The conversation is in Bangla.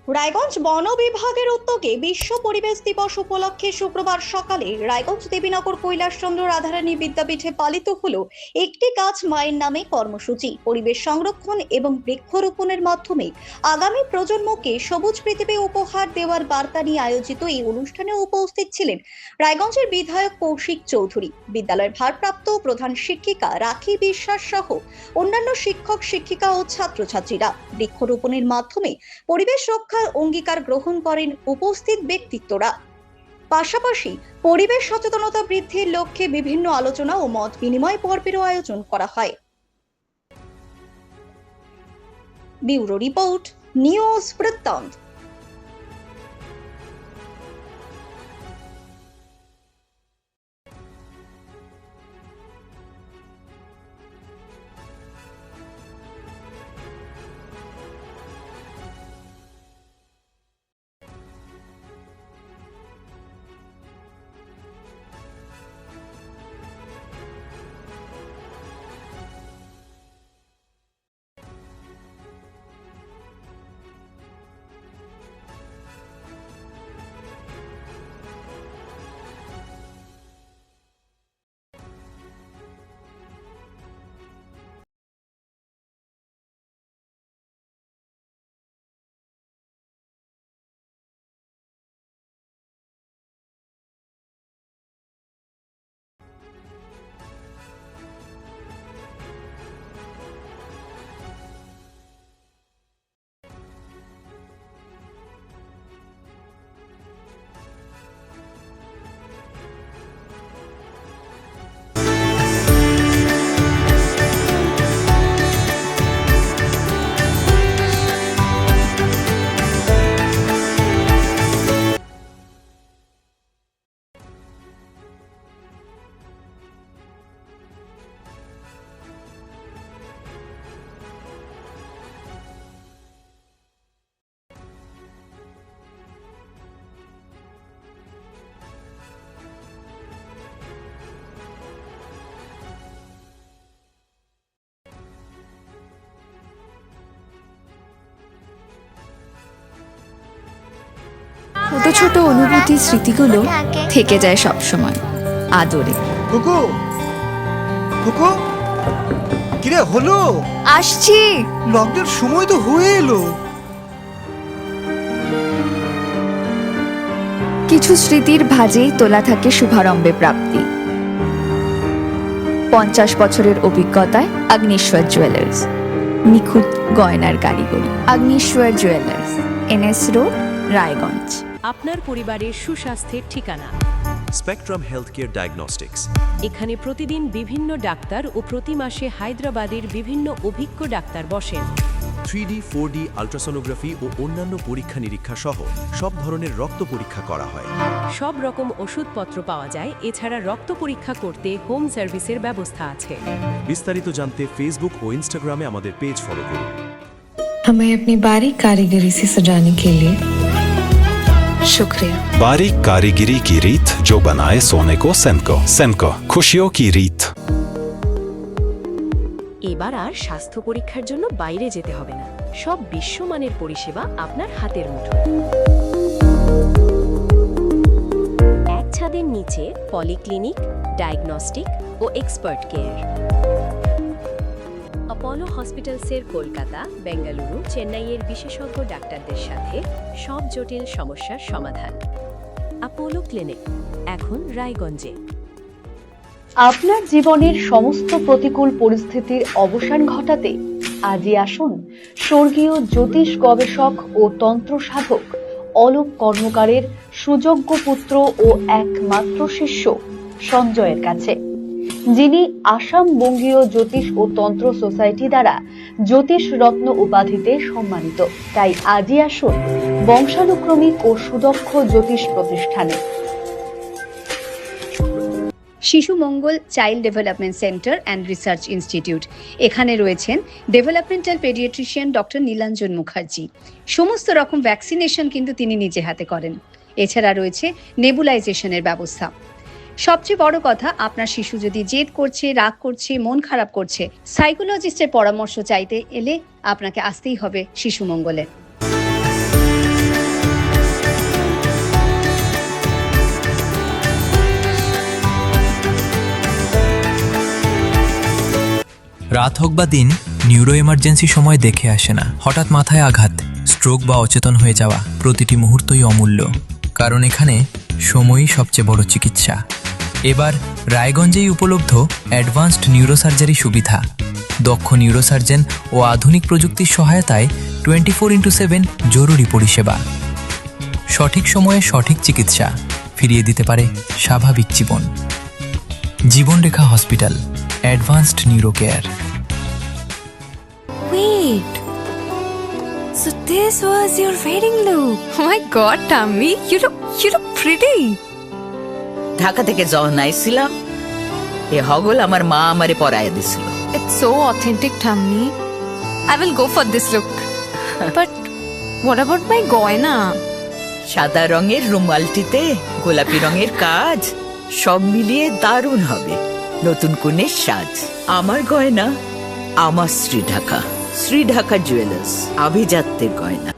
রায়গঞ্জ বন বিভাগের উদ্যোগে বিশ্ব পরিবেশ দিবস উপলক্ষে শুক্রবার সকালে রায়গঞ্জ দেবীনগর কৈলাসচন্দ্র রাধারানী বিদ্যাপীঠে পালিত হলো একটি গাছ মায়ের নামে কর্মসূচি। পরিবেশ সংরক্ষণ এবং বৃক্ষরোপণের মাধ্যমে আগামী প্রজন্মকে সবুজ পৃথিবী উপহার দেওয়ার বার্তা নিয়ে আয়োজিত এই অনুষ্ঠানে উপস্থিত ছিলেন রায়গঞ্জের বিধায়ক কৌশিক চৌধুরী, বিদ্যালয়ের ভারপ্রাপ্ত প্রধান শিক্ষিকা রাখি বিশ্বাস সহ অন্যান্য শিক্ষক শিক্ষিকা ও ছাত্রছাত্রীরা। বৃক্ষরোপণের মাধ্যমে পরিবেশ রক্ষা অঙ্গীকার গ্রহণ করেন উপস্থিত ব্যক্তিত্বরা। পাশাপাশি পরিবেশ সচেতনতা বৃদ্ধির লক্ষ্যে বিভিন্ন আলোচনা ও মত বিনিময় পর্বেরও আয়োজন করা হয়। ব্যুরো রিপোর্ট, নিউজ বৃত্তান্ত। ছোট ছোট অনুভূতি স্মৃতিগুলো থেকে যায় সব সময় আদরে। কুকু কুকু কিরে হলো? আসছি। লকডাউন সময় তো হয়ে এলো। কিছু স্মৃতির ভাজেই তোলা থাকে শুভারম্ভে প্রাপ্তি। 50 বছরের অভিজ্ঞতায় আগ্নেশ্বর জুয়েলার্স, নিখুঁত গয়নার কারিগরি। Agneshwar jewellers, NS road, Raiganj. আপনার পরিবারের সুস্বাস্থ্যের ঠিকানা স্পেকট্রাম হেলথকেয়ার ডায়াগনস্টিক্স। এখানে প্রতিদিন বিভিন্ন ডাক্তার ও প্রতি মাসে হায়দ্রাবাদের বিভিন্ন অভিজ্ঞ ডাক্তার বসেন। 3D 4D আল্ট্রাসোনোগ্রাফি ও অন্যান্য পরীক্ষা নিরীক্ষা সহ সব ধরনের রক্ত পরীক্ষা করা হয়। সব রকম ওষুধপত্র পাওয়া যায়। এছাড়া রক্ত পরীক্ষা করতে হোম সার্ভিসের ব্যবস্থা আছে। বিস্তারিত জানতে ফেসবুক ও ইনস্টাগ্রামে আমাদের পেজ ফলো করুন। हमें अपनी बारीक कारीगरी से सजाने के लिए शुक्रिया। बारीक कारीगरी की रीत जो बनाए सोने को सेनको। सेनको, खुशियों की रीत। এবার আর স্বাস্থ্য পরীক্ষার জন্য বাইরে যেতে হবে না। সব বিশ্বমানের পরিষেবা আপনার হাতের মুঠোয়। এক ছাদের নিচে পলিক্লিনিক, ডায়াগনস্টিক ও এক্সপার্ট কেয়ার। অপোলো হসপিটালসের কলকাতা, বেঙ্গালুরু, চেন্নাইয়ের বিশেষজ্ঞ ডাক্তারদের সাথে সব জটিল সমস্যার সমাধান। অপোলো ক্লিনিক এখন রায়গঞ্জে। আপনার জীবনের সমস্ত প্রতিকূল পরিস্থিতির অবসান ঘটাতে আজই আসুন স্বর্গীয় জ্যোতিষ গবেষক ও তন্ত্র সাধক অলোক কর্মকারের সুযোগ্য পুত্র ও একমাত্র শিষ্য সঞ্জয়ের কাছে, যিনি আসাম বঙ্গীয় জ্যোতিষ ও তন্ত্র সোসাইটি দ্বারা জ্যোতিষ রত্ন উপাধিতে সম্মানিত। তাই আজই আসুন বংশানুক্রমিক ও সুদক্ষ জ্যোতিষ প্রতিষ্ঠানে। Shishu Mangal child development centre and research institute. এখানে রয়েছেন developmental paediatrician doctor Nilanjan Mukherjee. সমস্ত রকম ভ্যাকসিনেশন কিন্তু তিনি নিজে হাতে করেন। এছাড়া রয়েছে নেবুলাইজেশনের ব্যবস্থা। সবচেয়ে বড় কথা, আপনার শিশু যদি জেদ করছে, রাগ করছে, মন খারাপ করছে, সাইকোলজিস্টের পরামর্শ চাইতে এলে আপনাকে আসতেই হবে শিশু মঙ্গলে। রাত হোক বা দিন, নিউরো এমার্জেন্সি সময় দেখে আসে না। হঠাৎ মাথায় আঘাত, স্ট্রোক বা অচেতন হয়ে যাওয়া, প্রতিটি মুহূর্তই অমূল্য, কারণ এখানে সময়ই সবচেয়ে বড় চিকিৎসা। এবার রায়গঞ্জেই উপলব্ধ অ্যাডভান্সড নিউরোসার্জারি সুবিধা। দক্ষ নিউরোসার্জন ও আধুনিক প্রযুক্তির সহায়তায় 24x7 জরুরি পরিষেবা। সঠিক সময়ে সঠিক চিকিৎসা ফিরিয়ে দিতে পারে স্বাভাবিক জীবন। Jibanrekha hospital, advanced neuro care. Wait. So this was your wedding look. Oh my god, Tammy, you look pretty. Dhaka থেকে যখন আইছিলাম, এ হগল আমার মা আমারে পরায় দিছিল। It's so authentic, Tammy. I will go for this look. But what about my goina? সাদা রঙের রুমালটিতে গোলাপি রঙের কাজ, সব মিলিয়ে দারুণ হবে। নতুন কনের সাজ। আমার গয়না, আমার শ্রী ঢাকা জুয়েলার্স, আভিজাত্যের গয়না।